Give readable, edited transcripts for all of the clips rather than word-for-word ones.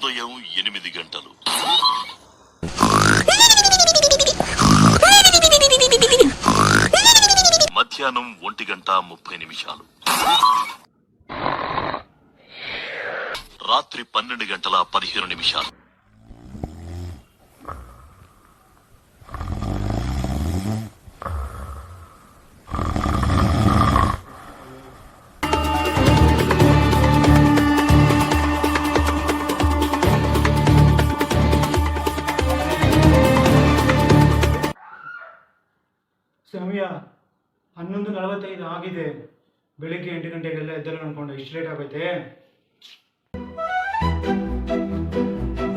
ఉదయం 8 గంటలు. మధ్యాహ్నం 1:30 రాత్రి 12:15. ಸಮಯ 11:45 ಆಗಿದೆ. ಬೆಳಿಗ್ಗೆ 8 ಗಂಟೆಗೆಲ್ಲ ಎದ್ದಲ್ಲ ಅನ್ಕೊಂಡು ಇಷ್ಟು ಲೇಟ್ ಆಗೈತೆ.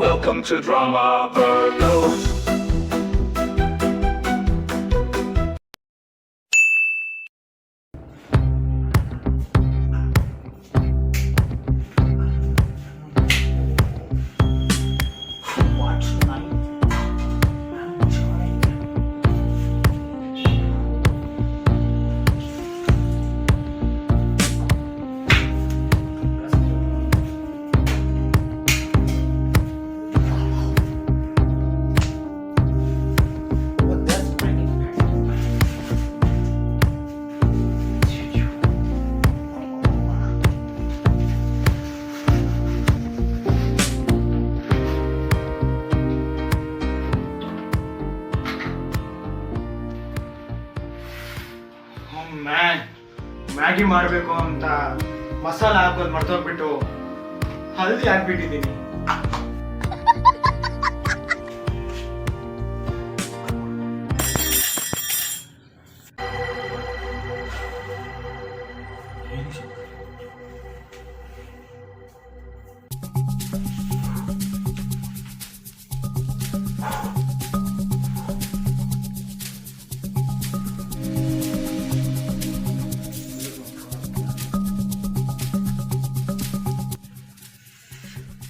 Welcome to Drama Virgo. Maggi ಮಾಡಬೇಕು ಅಂತ ಮಸಾಲ ಹಾಕೋದು ಮರ್ತೋಗ್ಬಿಟ್ಟು ಹಲ್ದಿ ಹಾಕ್ಬಿಟ್ಟಿದ್ದೀನಿ.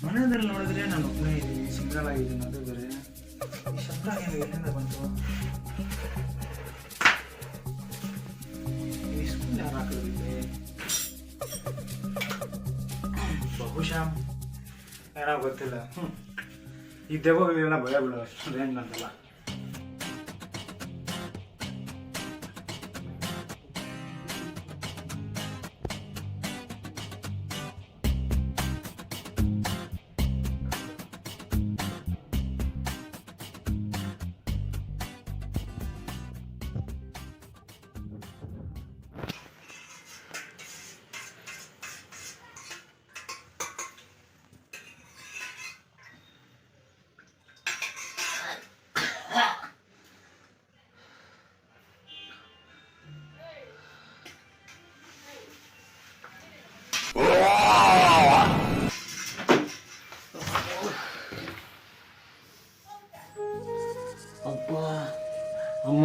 ಮನೆಯಲ್ಲಿ ನೋಡಿದ್ರೆ ನಾನು ಒಬ್ಬನೇ ಇದ್ದೀನಿ, ಸಿಂಗಲ್ ಆಗಿದ್ದೀನಿ. ಅದು ಬೇರೆ ಈ ಶಬ್ದ ಎಲ್ಲಿಂದ ಬಂತು? ಈ ಸ್ಕೂಲ್ ಯಾರು ಹಾಕಿದ್ರೆ ಬಹುಶಃ ಏನೋ ಗೊತ್ತಿಲ್ಲ. ಈ ದೆವ್ವಗಳೆಲ್ಲ ಭಯ ಬಿಡೋ ಅಷ್ಟು ರೇಂಜ್ ಅಂತಲ್ಲ. ಅಪ್ಪ ಅಮ್ಮ,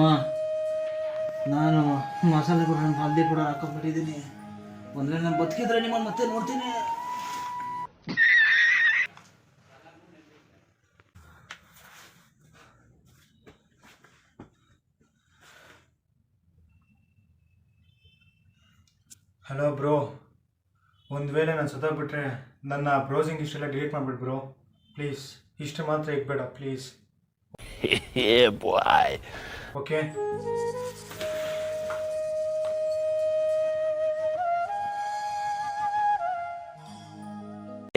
ನಾನು ಮಸಾಲೆ ಕೂಡ ಹಲ್ದಿ ಕೂಡ ಹಾಕೊಂಡ್ಬಿಟ್ಟಿದ್ದೀನಿ. ಒಂದ್ರೆ ನಾನು ಬದುಕಿದ್ರೆ ನಿಮ್ಮನ್ನು ಮತ್ತೆ ನೋಡ್ತೀನಿ. ಹಲೋ ಬ್ರೋ, ಒಂದು ವೇಳೆ ನಾನು ಸತ್ತೋಗ್ಬಿಟ್ರೆ ನನ್ನ ಬ್ರೌಸಿಂಗ್ ಇಷ್ಟೆಲ್ಲ ಡಿಲೀಟ್ ಮಾಡಿಬಿಟ್ಟು ಬ್ರೋ ಪ್ಲೀಸ್. ಇಷ್ಟು ಮಾತ್ರ ಇಕ್ಬೇಡ please. Yeah, boy. Okay?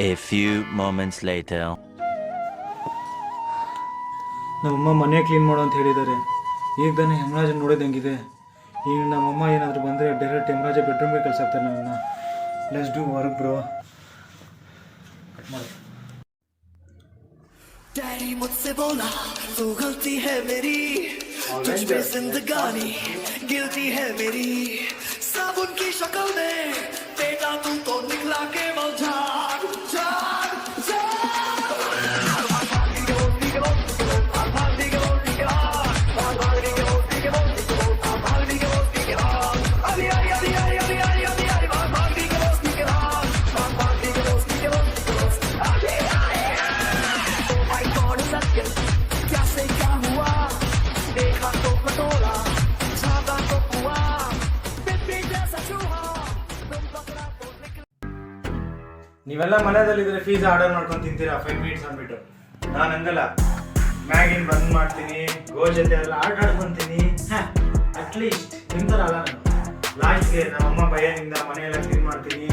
A few moments later. ನಮ್ಮಮ್ಮ ಮನೆ ಕ್ಲೀನ್ ಮಾಡು ಅಂತ ಹೇಳಿದ್ದಾರೆ. ಈಗ ತಾನೇ ಹೆಮರಾಜನ್ ನೋಡೋದಂಗಿದೆ. ಈಗ ನಮ್ಮಮ್ಮ ಏನಾದರೂ ಬಂದರೆ ಡೈರೆಕ್ಟ್ ಹೆಮರಾಜ ಬೆಡ್ರೂಮ್ಗೆ ಕಳ್ಸಾಕ್ತಾರೆ ನನ್ನ. Let's do work bro. Daddy मुझसे बोला तू गलती है मेरी, तुझ पे जिंदगानी गिल्टी है मेरी. साबुन की शक्ल में बेटा तू तो निकला के झाग झाग झाग. ನೀವೆಲ್ಲ ಮನೆಯಲ್ಲಿದ್ರೆ ಫೀಸ್ ಆರ್ಡರ್ ಮಾಡ್ಕೊಂಡು ತಿಂತೀರಾ 5 ಮಿನಿಟ್ಸ್ ಅಂದ್ಬಿಟ್ಟು. ನಾನು ಹಂಗಲ್ಲ, ಮ್ಯಾಗಿನ ಬಂದ್ ಮಾಡ್ತೀನಿ, ಗೋ ಜೊತೆ ಎಲ್ಲ ಆಟ ಆಡ್ಕೊಂತೀನಿ. ಅಟ್ಲೀಸ್ಟ್ ನಿಮ್ಮ ಥರ ಅಲ್ಲ ನಾನು. ಲಾಸ್ಟ್ಗೆ ನಮ್ಮಮ್ಮ ಭಯನಿಂದ ಮನೆಯೆಲ್ಲ ಕ್ಲೀನ್ ಮಾಡ್ತೀನಿ,